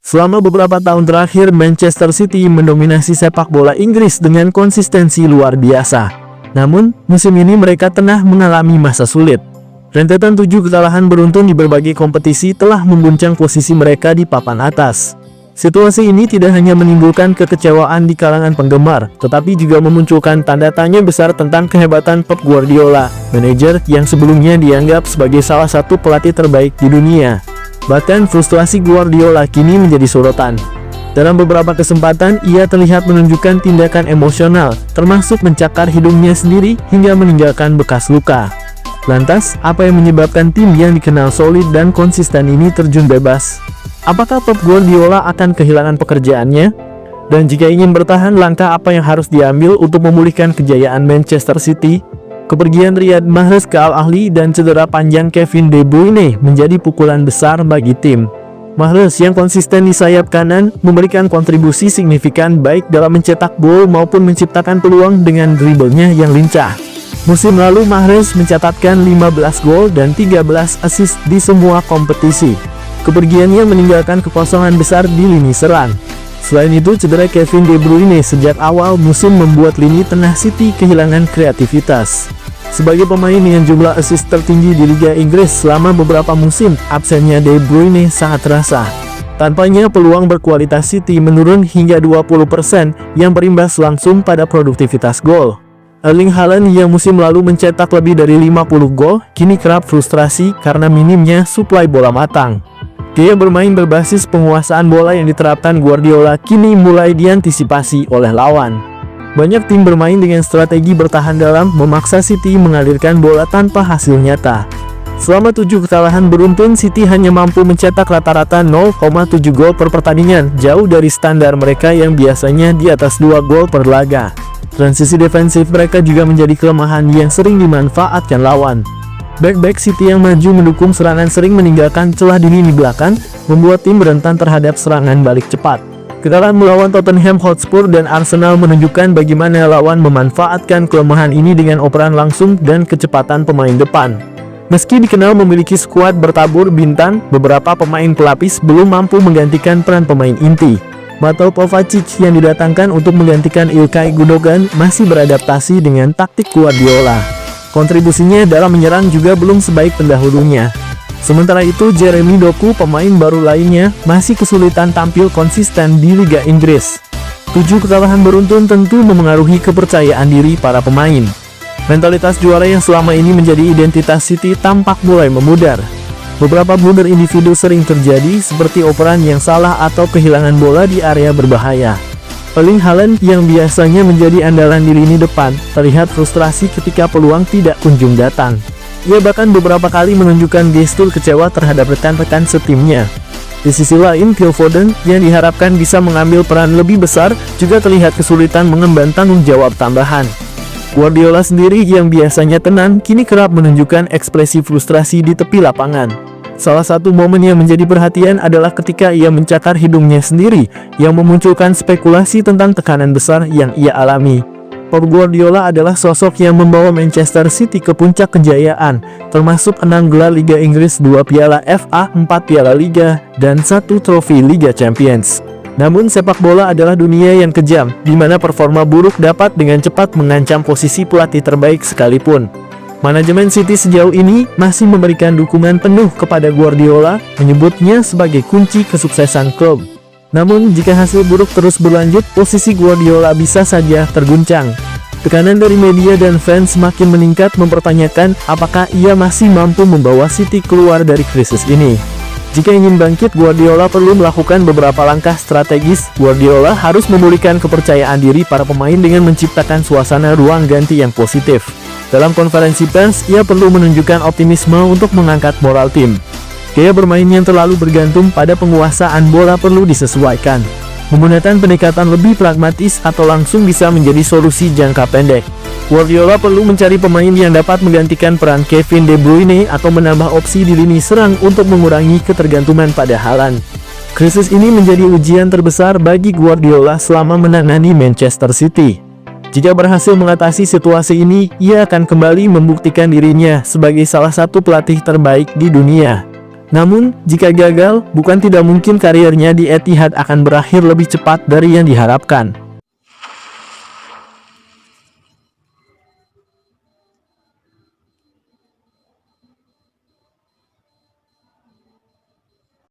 Selama beberapa tahun terakhir, Manchester City mendominasi sepak bola Inggris dengan konsistensi luar biasa. Namun, musim ini mereka tengah mengalami masa sulit. Rentetan 7 kekalahan beruntun di berbagai kompetisi telah mengguncang posisi mereka di papan atas. Situasi ini tidak hanya menimbulkan kekecewaan di kalangan penggemar, tetapi juga memunculkan tanda tanya besar tentang kehebatan Pep Guardiola, manajer yang sebelumnya dianggap sebagai salah satu pelatih terbaik di dunia. Bahkan frustrasi Guardiola kini menjadi sorotan. Dalam beberapa kesempatan, ia terlihat menunjukkan tindakan emosional, termasuk mencakar hidungnya sendiri hingga meninggalkan bekas luka. Lantas, apa yang menyebabkan tim yang dikenal solid dan konsisten ini terjun bebas? Apakah Pep Guardiola akan kehilangan pekerjaannya? Dan jika ingin bertahan, langkah apa yang harus diambil untuk memulihkan kejayaan Manchester City? Kepergian Riyad Mahrez ke Al Ahly dan cedera panjang Kevin De Bruyne menjadi pukulan besar bagi tim. Mahrez yang konsisten di sayap kanan memberikan kontribusi signifikan baik dalam mencetak gol maupun menciptakan peluang dengan dribblenya yang lincah. Musim lalu Mahrez mencatatkan 15 gol dan 13 assist di semua kompetisi. Kepergiannya meninggalkan kekosongan besar di lini serang. Selain itu, cedera Kevin De Bruyne sejak awal musim membuat lini tengah City kehilangan kreativitas. Sebagai pemain dengan jumlah assist tertinggi di Liga Inggris selama beberapa musim, absennya De Bruyne sangat terasa. Tanpanya, peluang berkualitas City menurun hingga 20% yang berimbas langsung pada produktivitas gol. Erling Haaland yang musim lalu mencetak lebih dari 50 gol, kini kerap frustrasi karena minimnya suplai bola matang. Gaya bermain berbasis penguasaan bola yang diterapkan Guardiola kini mulai diantisipasi oleh lawan. Banyak tim bermain dengan strategi bertahan dalam, memaksa City mengalirkan bola tanpa hasil nyata. Selama 7 kekalahan beruntun, City hanya mampu mencetak rata-rata 0,7 gol per pertandingan, jauh dari standar mereka yang biasanya di atas 2 gol per laga. Transisi defensif mereka juga menjadi kelemahan yang sering dimanfaatkan lawan. Back-back City yang maju mendukung serangan sering meninggalkan celah di lini belakang, membuat tim rentan terhadap serangan balik cepat. Kekalahan melawan Tottenham Hotspur dan Arsenal menunjukkan bagaimana lawan memanfaatkan kelemahan ini dengan operan langsung dan kecepatan pemain depan. Meski dikenal memiliki skuad bertabur bintang, beberapa pemain pelapis belum mampu menggantikan peran pemain inti. Mateo Kovacic yang didatangkan untuk menggantikan Ilkay Gundogan masih beradaptasi dengan taktik Guardiola. Kontribusinya dalam menyerang juga belum sebaik pendahulunya. Sementara itu, Jeremy Doku, pemain baru lainnya, masih kesulitan tampil konsisten di Liga Inggris. 7 kekalahan beruntun tentu memengaruhi kepercayaan diri para pemain. Mentalitas juara yang selama ini menjadi identitas City tampak mulai memudar. Beberapa blunder individu sering terjadi, seperti operan yang salah atau kehilangan bola di area berbahaya. Erling Haaland yang biasanya menjadi andalan di lini depan, terlihat frustrasi ketika peluang tidak kunjung datang. Ia bahkan beberapa kali menunjukkan gestur kecewa terhadap rekan-rekan setimnya. Di sisi lain, Phil Foden yang diharapkan bisa mengambil peran lebih besar, juga terlihat kesulitan mengemban tanggung jawab tambahan. Guardiola sendiri yang biasanya tenang, kini kerap menunjukkan ekspresi frustrasi di tepi lapangan. Salah satu momen yang menjadi perhatian adalah ketika ia mencakar hidungnya sendiri, yang memunculkan spekulasi tentang tekanan besar yang ia alami. Pep Guardiola adalah sosok yang membawa Manchester City ke puncak kejayaan, termasuk 6 gelar Liga Inggris, 2 piala FA, 4 piala Liga, dan 1 trofi Liga Champions. Namun sepak bola adalah dunia yang kejam, di mana performa buruk dapat dengan cepat mengancam posisi pelatih terbaik sekalipun. Manajemen City sejauh ini masih memberikan dukungan penuh kepada Guardiola, menyebutnya sebagai kunci kesuksesan klub. Namun, jika hasil buruk terus berlanjut, posisi Guardiola bisa saja terguncang. Tekanan dari media dan fans semakin meningkat mempertanyakan apakah ia masih mampu membawa City keluar dari krisis ini. Jika ingin bangkit, Guardiola perlu melakukan beberapa langkah strategis. Guardiola harus memulihkan kepercayaan diri para pemain dengan menciptakan suasana ruang ganti yang positif. Dalam konferensi pers, ia perlu menunjukkan optimisme untuk mengangkat moral tim. Gaya bermain yang terlalu bergantung pada penguasaan bola perlu disesuaikan. Menggunakan pendekatan lebih pragmatis atau langsung bisa menjadi solusi jangka pendek. Guardiola perlu mencari pemain yang dapat menggantikan peran Kevin De Bruyne atau menambah opsi di lini serang untuk mengurangi ketergantungan pada Haaland. Krisis ini menjadi ujian terbesar bagi Guardiola selama menangani Manchester City. Jika berhasil mengatasi situasi ini, ia akan kembali membuktikan dirinya sebagai salah satu pelatih terbaik di dunia. Namun, jika gagal, bukan tidak mungkin karirnya di Etihad akan berakhir lebih cepat dari yang diharapkan.